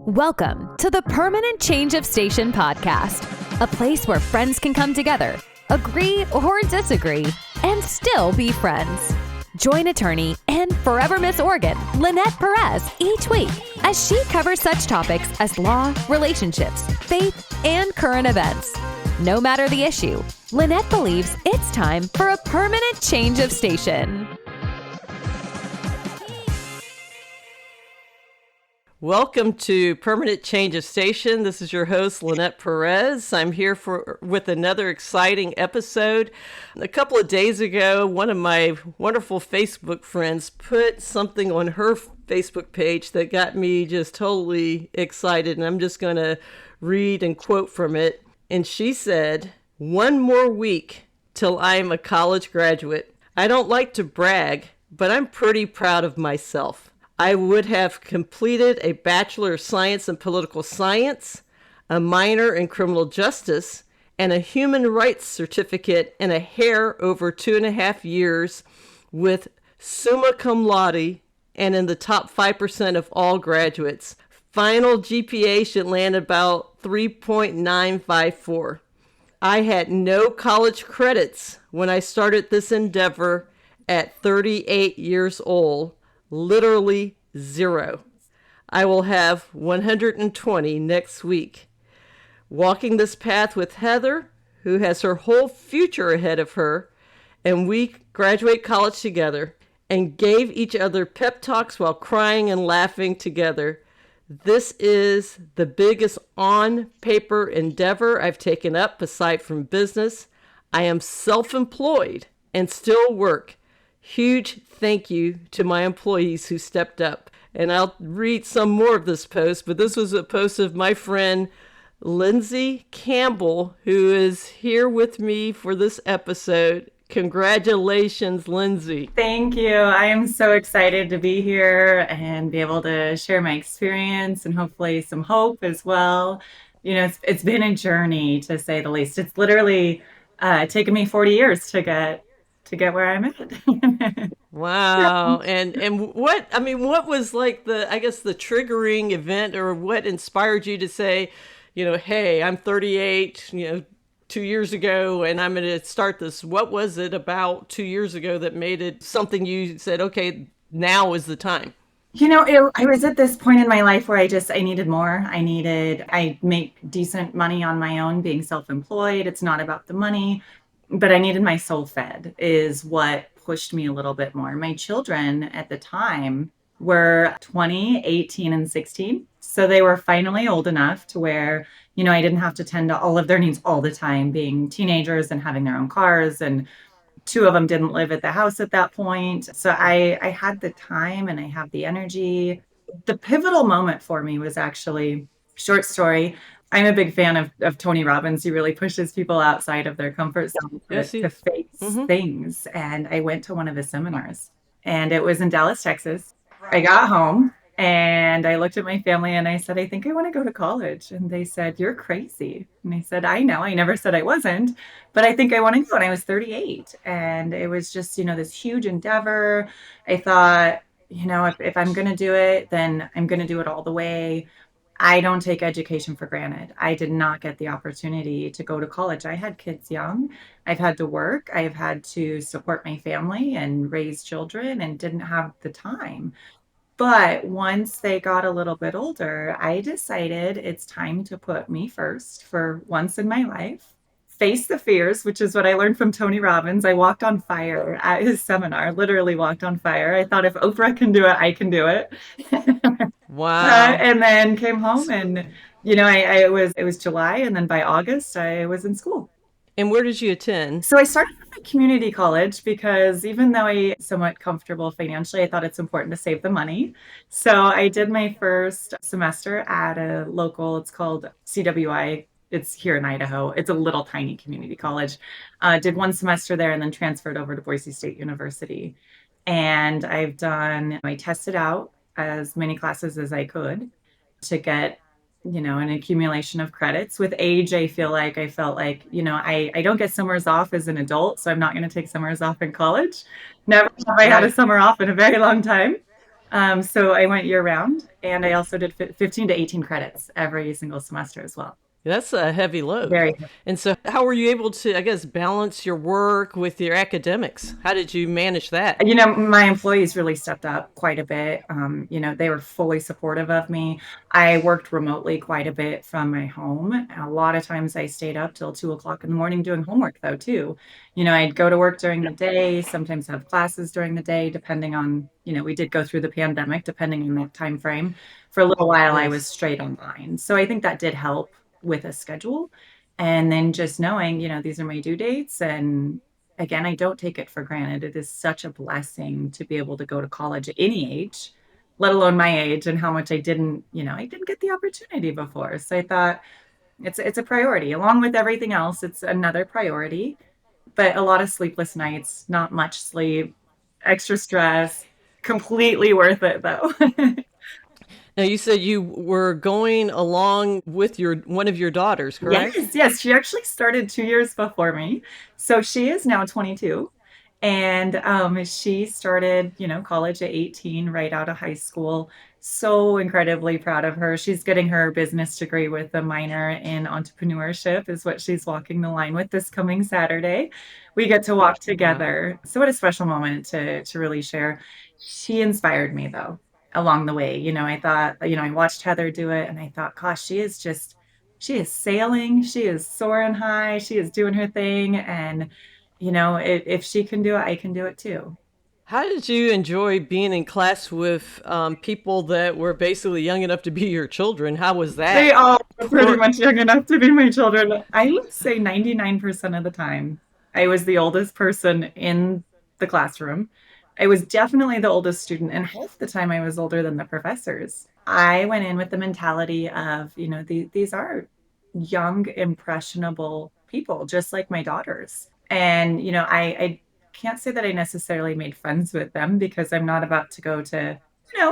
Welcome to the Permanent Change of Station podcast, a place where friends can come together, agree or disagree, and still be friends. Join attorney and Forever Miss Oregon, Lynette Perez, each week as she covers such topics as law, relationships, faith, and current events. No matter the issue, Lynette believes it's time for a permanent change of station. Welcome to Permanent Change of Station. This is your host, Lynette Perez. I'm here with another exciting episode. A couple of days ago, one of my wonderful Facebook friends put something on her Facebook page that got me just totally excited, and I'm just going to read and quote from it. And she said, "One more week till I'm a college graduate. I don't like to brag, but I'm pretty proud of myself. I would have completed a Bachelor of Science in Political Science, a minor in Criminal Justice, and a Human Rights Certificate in a hair over 2.5 years with summa cum laude and in the top 5% of all graduates. Final GPA should land about 3.954. I had no college credits when I started this endeavor at 38 years old. Literally zero. I will have 120 next week. Walking this path with Heather, who has her whole future ahead of her, and we graduate college together and gave each other pep talks while crying and laughing together. This is the biggest on-paper endeavor I've taken up aside from business. I am self-employed and still work. Huge thank you to my employees who stepped up." And I'll read some more of this post, but this was a post of my friend Lindsay Campbell, who is here with me for this episode. Congratulations, Lindsay. Thank you. I am so excited to be here and be able to share my experience and hopefully some hope as well. You know, it's been a journey, to say the least. It's literally taken me 40 years to get where I'm at. Wow. And what was like the triggering event, or what inspired you to say, hey, I'm 38, 2 years ago, and I'm going to start this? What was it about 2 years ago that made it something you said, okay, now is the time? I was at this point in my life where I needed more. I make decent money on my own being self-employed. It's not about the money. But I needed my soul fed, is what pushed me a little bit more. My children at the time were 20, 18, and 16. So they were finally old enough to where, I didn't have to tend to all of their needs all the time, being teenagers and having their own cars. And two of them didn't live at the house at that point. So I had the time and I have the energy. The pivotal moment for me was actually, short story, I'm a big fan of Tony Robbins. He really pushes people outside of their comfort zone to face things. And I went to one of his seminars, and it was in Dallas, Texas. I got home and I looked at my family and I said, "I think I want to go to college." And they said, "You're crazy." And I said, "I know, I never said I wasn't, but I think I want to go." And I was 38, and it was just, this huge endeavor. I thought, if I'm going to do it, then I'm going to do it all the way. I don't take education for granted. I did not get the opportunity to go to college. I had kids young. I've had to work. I've had to support my family and raise children, and didn't have the time. But once they got a little bit older, I decided it's time to put me first for once in my life. Face the fears, which is what I learned from Tony Robbins. I walked on fire at his seminar, literally walked on fire. I thought, if Oprah can do it, I can do it. Wow. And then came home, and, it was July, and then by August I was in school. And where did you attend? So I started at a community college because even though I'm somewhat comfortable financially, I thought it's important to save the money. So I did my first semester at a local, it's called CWI. It's here in Idaho. It's a little tiny community college. Did one semester there and then transferred over to Boise State University. And I tested out as many classes as I could to get, an accumulation of credits. With age, I felt like, I don't get summers off as an adult, so I'm not going to take summers off in college. Never have I had a summer off in a very long time. So I went year round, and I also did 15 to 18 credits every single semester as well. That's a heavy load. Very. And so, how were you able to, I guess, balance your work with your academics? How did you manage that? My employees really stepped up quite a bit. They were fully supportive of me. I worked remotely quite a bit from my home. A lot of times I stayed up till 2 o'clock in the morning doing homework, though, too. I'd go to work during the day, sometimes have classes during the day, depending on, we did go through the pandemic, depending on that time frame. For a little while, I was Yes. straight online. So I think that did help with a schedule. And then just knowing, these are my due dates, and again, I don't take it for granted. It is such a blessing to be able to go to college at any age, let alone my age, and how much I didn't get the opportunity before. So I thought it's a priority. Along with everything else, it's another priority. But a lot of sleepless nights, not much sleep, extra stress, completely worth it though. Now, you said you were going along with your one of your daughters, correct? Yes, yes. She actually started 2 years before me. So she is now 22. And she started, college at 18, right out of high school. So incredibly proud of her. She's getting her business degree with a minor in entrepreneurship, is what she's walking the line with this coming Saturday. We get to walk Wow. together. So what a special moment to really share. She inspired me though along the way. I thought, I watched Heather do it and I thought, gosh, she is sailing, she is soaring high, she is doing her thing. And if she can do it, I can do it too. How did you enjoy being in class with people that were basically young enough to be your children? How was They that? all are pretty For much young enough to be my children. I would say 99% of the time, I was the oldest person in the classroom. I was definitely the oldest student, and half the time I was older than the professors. I went in with the mentality of, these are young, impressionable people, just like my daughters. And, I can't say that I necessarily made friends with them because I'm not about to go to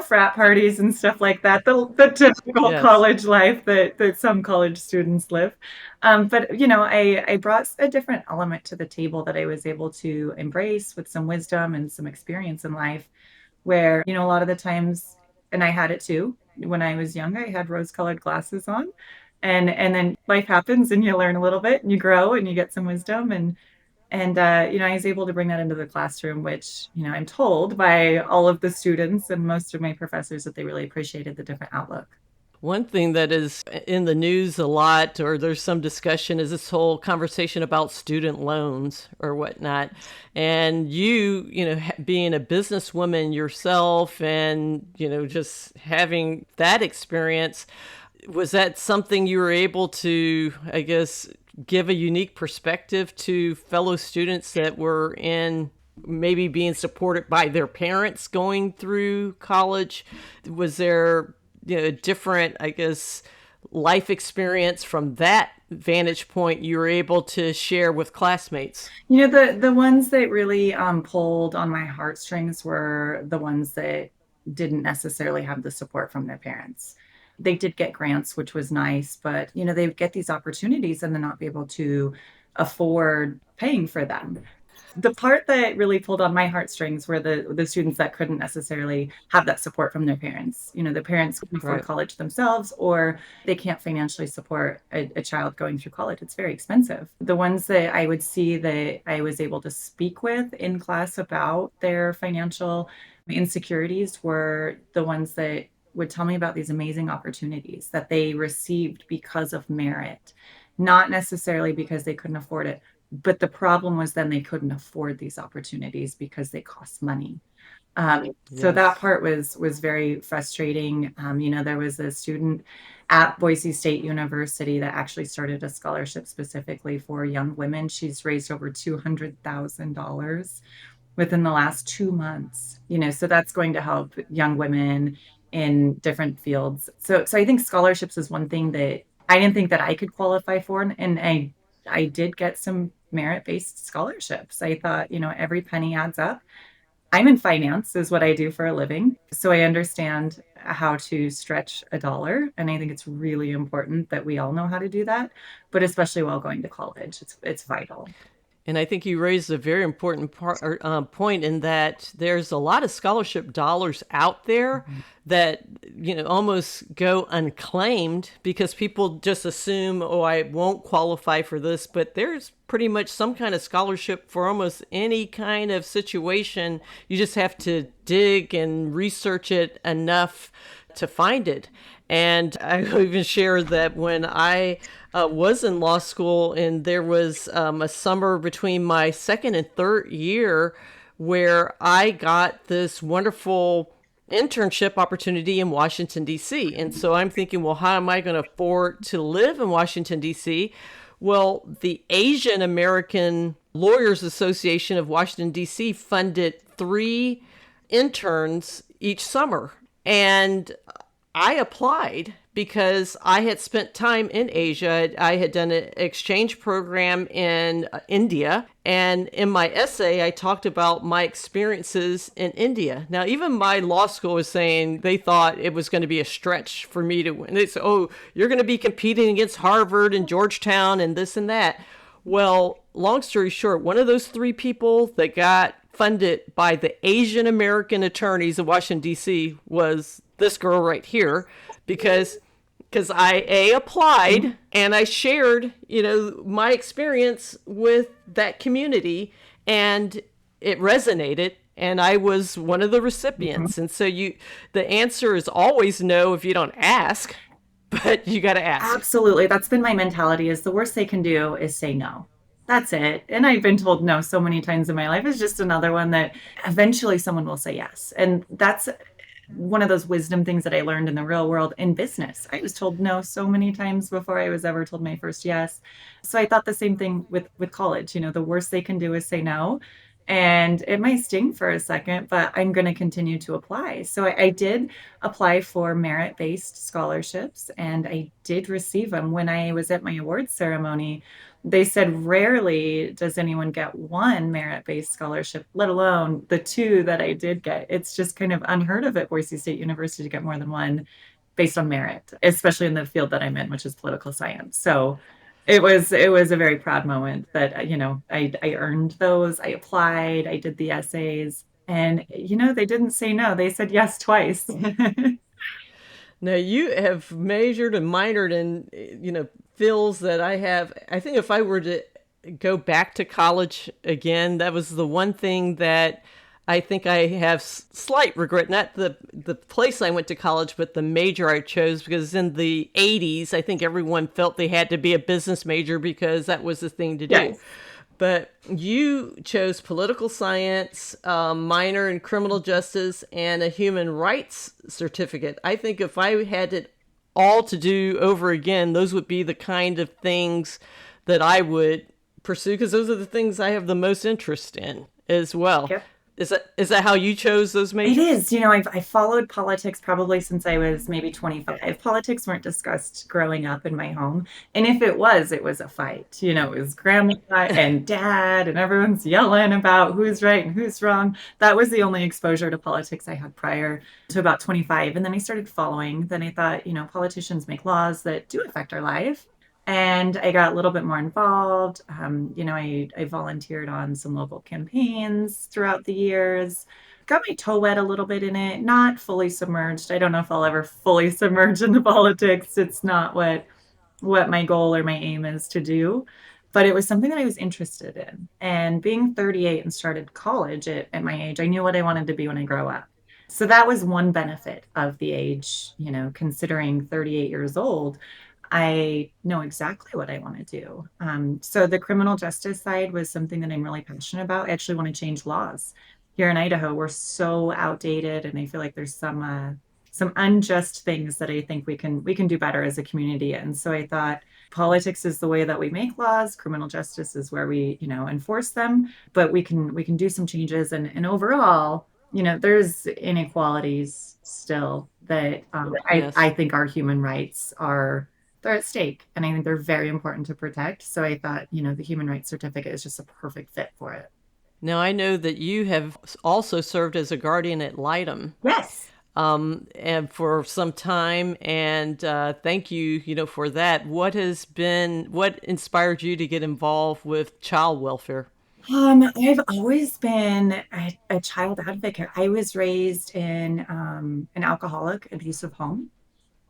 frat parties and stuff like that, the typical yes. college life that some college students live. But I brought a different element to the table that I was able to embrace with some wisdom and some experience in life, where a lot of the times, and I had it too when I was young, I had rose-colored glasses on, and then life happens and you learn a little bit and you grow and you get some wisdom, and I was able to bring that into the classroom, which, I'm told by all of the students and most of my professors that they really appreciated the different outlook. One thing that is in the news a lot, or there's some discussion, is this whole conversation about student loans or whatnot. And being a businesswoman yourself and, just having that experience, was that something you were able to, I guess, give a unique perspective to fellow students that were in maybe being supported by their parents going through college? Was there, different, I guess, life experience from that vantage point you were able to share with classmates? The ones that really pulled on my heartstrings were the ones that didn't necessarily have the support from their parents. They did get grants, which was nice, but they would get these opportunities and then not be able to afford paying for them. The part that really pulled on my heartstrings were the students that couldn't necessarily have that support from their parents. The parents couldn't afford Right. college themselves, or they can't financially support a child going through college. It's very expensive. The ones that I would see that I was able to speak with in class about their financial insecurities were the ones that would tell me about these amazing opportunities that they received because of merit, not necessarily because they couldn't afford it. But the problem was then they couldn't afford these opportunities because they cost money. So that Yes. part was very frustrating. There was a student at Boise State University that actually started a scholarship specifically for young women. She's raised over $200,000 within the last 2 months. So that's going to help young women in different fields. So I think scholarships is one thing that I didn't think that I could qualify for, and I did get some merit-based scholarships. I thought, every penny adds up. I'm in finance, is what I do for a living. So I understand how to stretch a dollar. And I think it's really important that we all know how to do that, but especially while going to college, it's vital. And I think you raised a very important point in that there's a lot of scholarship dollars out there that, almost go unclaimed because people just assume, oh, I won't qualify for this. But there's pretty much some kind of scholarship for almost any kind of situation. You just have to dig and research it enough to find it. And I even share that when I was in law school, and there was a summer between my second and third year where I got this wonderful internship opportunity in Washington, D.C. And so I'm thinking, well, how am I going to afford to live in Washington, D.C.? Well, the Asian American Lawyers Association of Washington, D.C. funded 3 interns each summer. And I applied because I had spent time in Asia. I had done an exchange program in India. And in my essay, I talked about my experiences in India. Now, even my law school was saying they thought it was going to be a stretch for me to win. They said, oh, you're going to be competing against Harvard and Georgetown and this and that. Well, long story short, one of those 3 people that got funded by the Asian American attorneys of Washington, D.C. was this girl right here, because I applied and I shared, my experience with that community, and it resonated, and I was one of the recipients. And so the answer is always no if you don't ask, but you got to ask. Absolutely. That's been my mentality, is the worst they can do is say no. That's it. And I've been told no so many times in my life. It's just another one that eventually someone will say yes. And that's one of those wisdom things that I learned in the real world in business. I was told no so many times before I was ever told my first yes. So I thought the same thing with college. The worst they can do is say no. And it might sting for a second, but I'm going to continue to apply. So I did apply for merit-based scholarships, and I did receive them. When I was at my awards ceremony, they said rarely does anyone get one merit-based scholarship, let alone the 2 that I did get. It's just kind of unheard of at Boise State University to get more than one based on merit, especially in the field that I'm in, which is political science. So it was a very proud moment that, I earned those. I applied, I did the essays, and, they didn't say no. They said yes twice. Now, you have majored and minored in, fields that I have. I think if I were to go back to college again, that was the one thing that I think I have slight regret, not the place I went to college, but the major I chose, because in the 80s, I think everyone felt they had to be a business major because that was the thing to do. Yes. But you chose political science, minor in criminal justice, and a human rights certificate. I think if I had it all to do over again, those would be the kind of things that I would pursue, because those are the things I have the most interest in as well. Yep. Is that how you chose those majors? It is. I followed politics probably since I was maybe 25. Politics weren't discussed growing up in my home. And if it was a fight. It was grandma and dad, and everyone's yelling about who's right and who's wrong. That was the only exposure to politics I had prior to about 25. And then I started following. Then I thought, politicians make laws that do affect our life. And I got a little bit more involved. I volunteered on some local campaigns throughout the years. Got my toe wet a little bit in it, not fully submerged. I don't know if I'll ever fully submerge into politics. It's not what my goal or my aim is to do. But it was something that I was interested in. And being 38 and started college at my age, I knew what I wanted to be when I grow up. So that was one benefit of the age, considering 38 years old. I know exactly what I want to do. So the criminal justice side was something that I'm really passionate about. I actually want to change laws. Here in Idaho, we're so outdated, and I feel like there's some unjust things that I think we can do better as a community. And so I thought politics is the way that we make laws. Criminal justice is where we, enforce them. But we can do some changes. And overall, there's inequalities still that Yes. I think our human rights they're at stake, and I think they're very important to protect. So I thought, the human rights certificate is just a perfect fit for it. Now, I know that you have also served as a guardian at Litem. Yes. And for some time, and thank you, for that. What inspired you to get involved with child welfare? I've always been a child advocate. I was raised in an alcoholic, abusive home,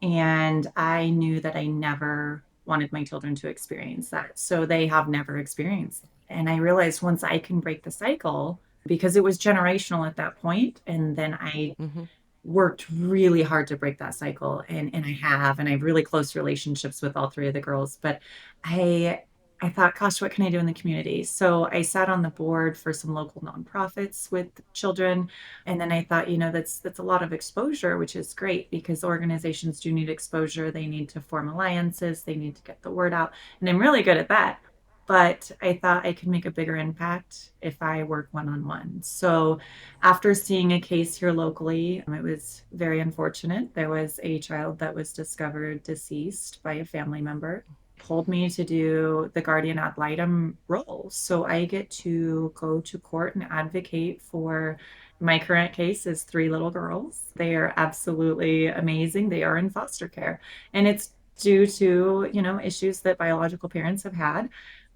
and I knew that I never wanted my children to experience that. So they have never experienced it. And I realized once I can break the cycle, because it was generational at that point, and then I Hmm. worked really hard to break that cycle, and I have really close relationships with all three of the girls. But I I thought, gosh, what can I do in the community? So I sat on the board for some local nonprofits with children, and then I thought, that's a lot of exposure, which is great because organizations do need exposure. They need to form alliances, they need to get the word out, and I'm really good at that. But I thought I could make a bigger impact if I work one on one. So after seeing a case here locally, it was very unfortunate. There was a child that was discovered deceased by a family member. Told me to do the guardian ad litem role. So I get to go to court and advocate for my current case is three little girls. They are absolutely amazing. They are in foster care. And it's due to, issues that biological parents have had.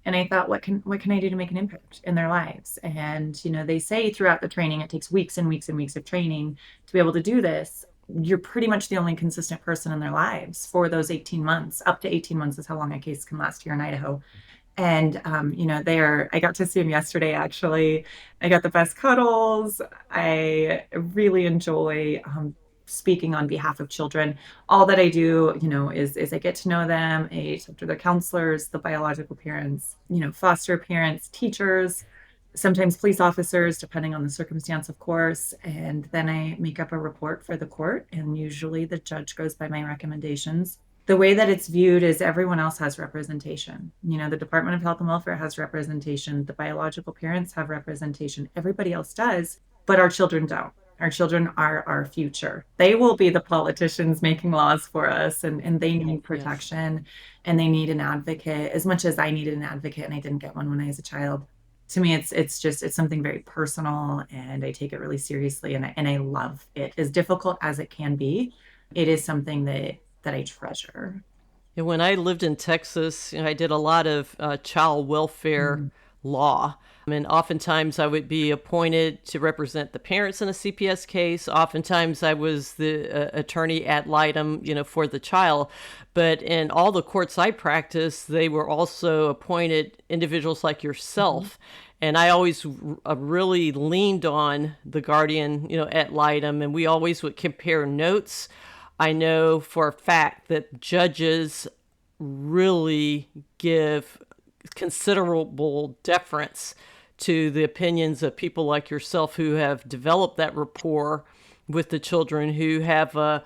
And I thought, what can I do to make an impact in their lives? And they say throughout the training it takes weeks and weeks and weeks of training to be able to do this. You're pretty much the only consistent person in their lives for those 18 months. Up to 18 months is how long a case can last here in Idaho. And I got to see him yesterday actually. I got the best cuddles. I really enjoy speaking on behalf of children. All that I do, is I get to know them. I talk to their counselors, the biological parents, foster parents, teachers, sometimes police officers, depending on the circumstance, of course. And then I make up a report for the court, and usually the judge goes by my recommendations. The way that it's viewed is everyone else has representation. The Department of Health and Welfare has representation, the biological parents have representation, everybody else does, but our children don't. Our children are our future. They will be the politicians making laws for us, and they need Yes. protection, and they need an advocate as much as I needed an advocate and I didn't get one when I was a child. To me, it's something very personal, and I take it really seriously, and I love it. As difficult as it can be, it is something that I treasure. And when I lived in Texas, I did a lot of child welfare Mm. law. And oftentimes I would be appointed to represent the parents in a CPS case. Oftentimes I was the attorney ad litem, for the child. But in all the courts I practiced, they were also appointed individuals like Mhm. yourself. And I always really leaned on the guardian, ad litem, and we always would compare notes. I know for a fact that judges really give considerable deference to the opinions of people like yourself who have developed that rapport with the children, who have a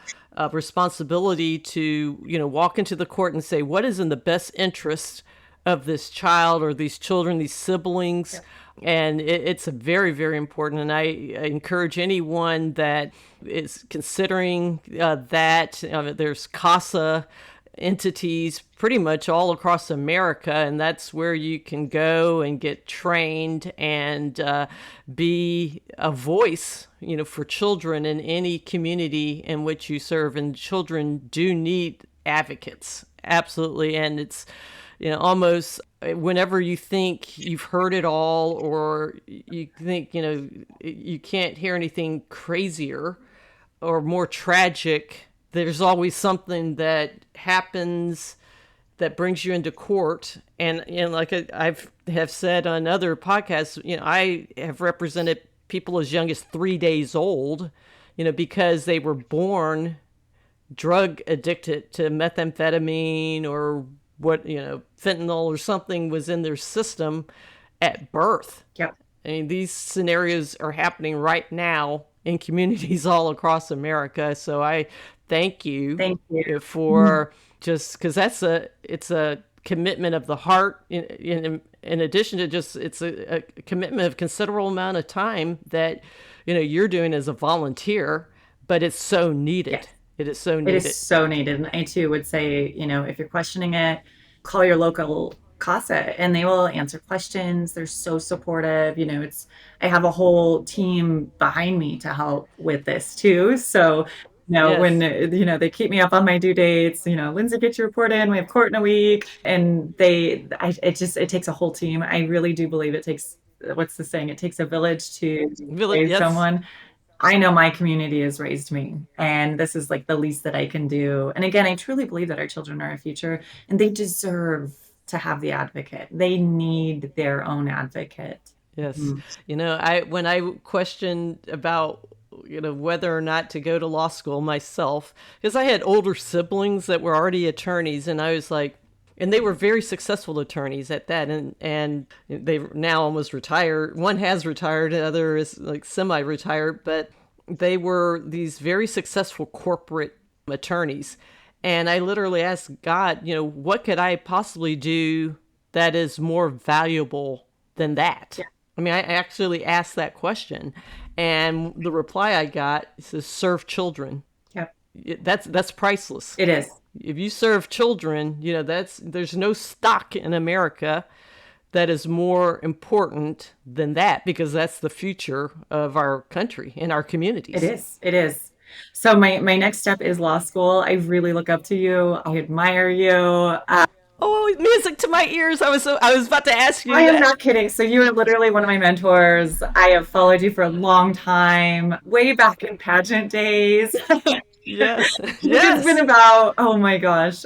responsibility to, walk into the court and say, what is in the best interest of this child or these children, these siblings. And it's very, very important. And I encourage anyone that is considering that. There's CASA entities pretty much all across America, and that's where you can go and get trained and be a voice, for children in any community in which you serve. And children do need advocates, absolutely. And it's almost whenever you think you've heard it all, or you think you can't hear anything crazier or more tragic, there's always something that happens that brings you into court. And like I've have said on other podcasts, I have represented people as young as 3 days old, because they were born drug addicted to methamphetamine or fentanyl or something was in their system at birth. Yep. I mean, these scenarios are happening right now in communities all across America. So I thank you Thank you. for just because it's a commitment of the heart. In addition to just it's a commitment of considerable amount of time that you're doing as a volunteer, but it's so needed. Yes. It is so It is needed. so needed. And I too would say, if you're questioning it, call your local CASA and they will answer questions. They're so supportive. I have a whole team behind me to help with this too. So, when, Yes. they keep me up on my due dates, Lindsay, get your report in. We have court in a week. And it takes a whole team. I really do believe it takes what's the saying? It takes a village to Really, raise yes. someone. I know my community has raised me, and this is like the least that I can do. And again, I truly believe that our children are our future, and they deserve to have the advocate. They need their own advocate. Yes. Mhm. I when I questioned about whether or not to go to law school myself, because I had older siblings that were already attorneys, and I was like, and they were very successful attorneys at that, and they now almost retired. One has retired, the other is like semi-retired, but they were these very successful corporate attorneys. And I literally asked God, what could I possibly do that is more valuable than that? Yeah. I mean, I actually asked that question, and the reply I got says, "Serve children." Yep. That's priceless. It is. If you serve children, there's no stock in America that is more important than that, because that's the future of our country and our It communities. is. It is. So my next step is law school. I really look up to you. I admire you. Oh, music to my ears! I was about to ask I you am that. not kidding. So you are literally one of my mentors. I have followed you for a long time, way back in pageant days. Yes, I think it's been yes, about, oh my gosh,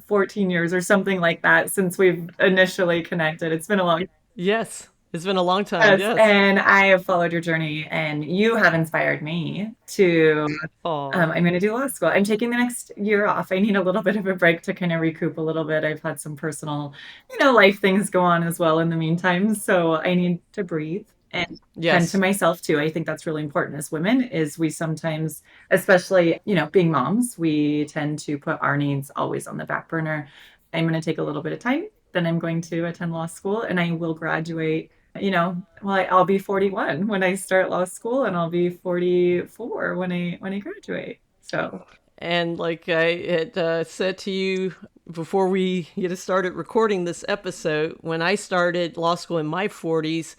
14 years or something like that since we've initially connected. It's been a long. yes. It's been a long time. Yes, Yes. and I have followed your journey, and you have inspired me to. Oh, I'm going to do law school. I'm taking the next year off. I need a little bit of a break to kind of recoup a little bit. I've had some personal, life things go on as well in the meantime, so I need to breathe and tend to yes, myself too. I think that's really important as women. Is we sometimes, especially being moms, we tend to put our needs always on the back burner. I'm going to take a little bit of time. Then I'm going to attend law school, and I will graduate well, I'll be 41 when I start law school, and I'll be 44 when I graduate. So, and like I had said to you before we started recording this episode, when I started law school in my 40s,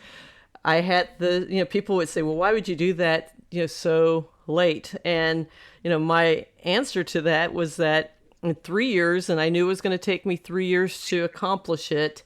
I had people would say, "Well, why would you do that, so late?" And my answer to that was that in 3 years, and I knew it was going to take me 3 years to accomplish it,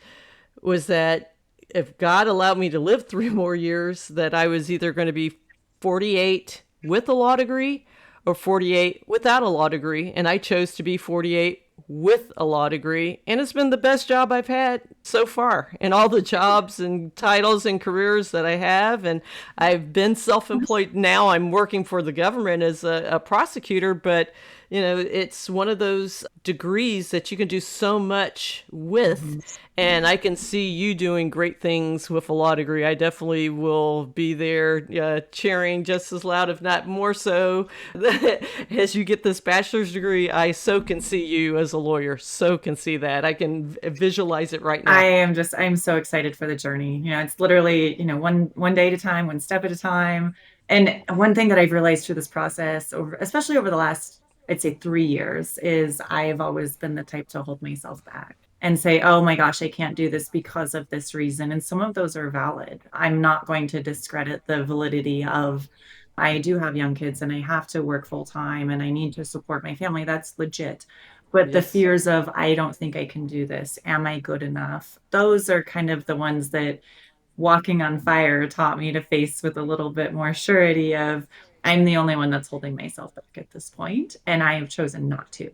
was that if God allowed me to live 3 more years, that I was either going to be 48 with a law degree or 48 without a law degree. And I chose to be 48 with a law degree. And it's been the best job I've had so far in all the jobs and titles and careers that I have. And I've been self-employed now. I'm working for the government as a prosecutor, but it's one of those degrees that you can do so much with. mhm. And I can see you doing great things with a law degree. I definitely will be there cheering just as loud, if not more so, as you get this bachelor's degree. I so can see you as a lawyer. So can see that. I can visualize it right now. I'm so excited for the journey. It's literally, one day at a time, one step at a time. And one thing that I've realized through this process, especially over the last, I'd say 3 years, is I've always been the type to hold myself back and say, oh my gosh, I can't do this because of this reason. And some of those are valid. I'm not going to discredit the validity of, I do have young kids and I have to work full time and I need to support my family. That's legit. But the Yes. fears of, I don't think I can do this. Am I good enough? Those are kind of the ones that walking on fire taught me to face with a little bit more surety of, I'm the only one that's holding myself back at this point, and I have chosen not to.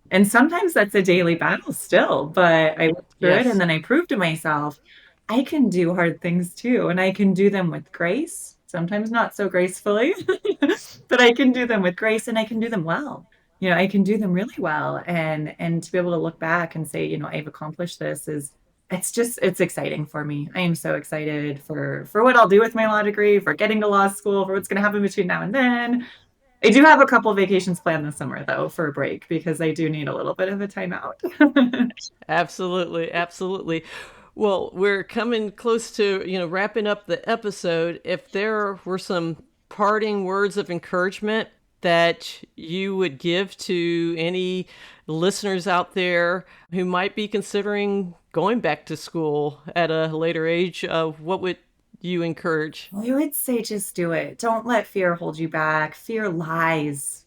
And sometimes that's a daily battle still, but I went through it and Yes. then I proved to myself I can do hard things too, and I can do them with grace, sometimes not so gracefully, but I can do them with grace and I can do them well. I can do them really well, and to be able to look back and say, I've accomplished this is it's exciting for me. I am so excited for what I'll do with my law degree, for getting to law school, for what's going to happen between now and then. I do have a couple vacations planned this summer though for a break because I do need a little bit of a timeout. Absolutely. Absolutely. Well, we're coming close to, wrapping up the episode. If there were some parting words of encouragement that you would give to any listeners out there who might be considering going back to school at a later age, what would you encourage? I would say just do it. Don't let fear hold you back. Fear lies.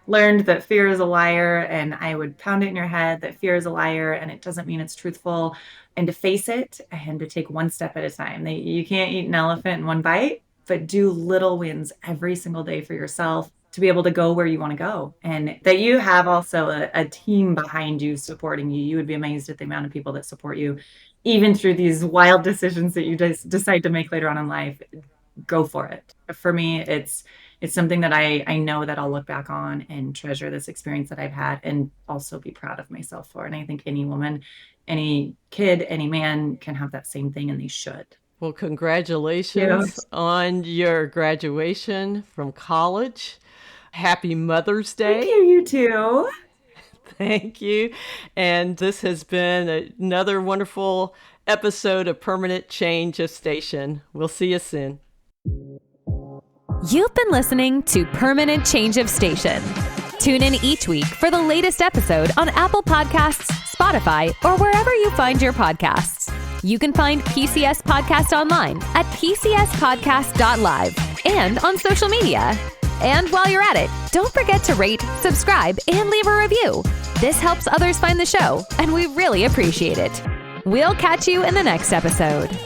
learned that fear is a liar, and I would pound it in your head that fear is a liar and it doesn't mean it's truthful, and to face it and to take one step at a time. You can't eat an elephant in one bite, but do little wins every single day for yourself to be able to go where you want to go. And that you have also a team behind you supporting you. You would be amazed at the amount of people that support you, even through these wild decisions that you just decide to make later on in life. Go for it. For me, it's something that I know that I'll look back on and treasure this experience that I've had and also be proud of myself for. And I think any woman, any kid, any man can have that same thing, and they should. Well, congratulations on your graduation from college. Happy Mother's Day. Thank you, you too. Thank you. And this has been another wonderful episode of Permanent Change of Station. We'll see you soon. You've been listening to Permanent Change of Station. Tune in each week for the latest episode on Apple Podcasts, Spotify, or wherever you find your podcasts. You can find PCS Podcast online at pcspodcast.live and on social media. And while you're at it, don't forget to rate, subscribe, and leave a review. This helps others find the show, and we really appreciate it. We'll catch you in the next episode.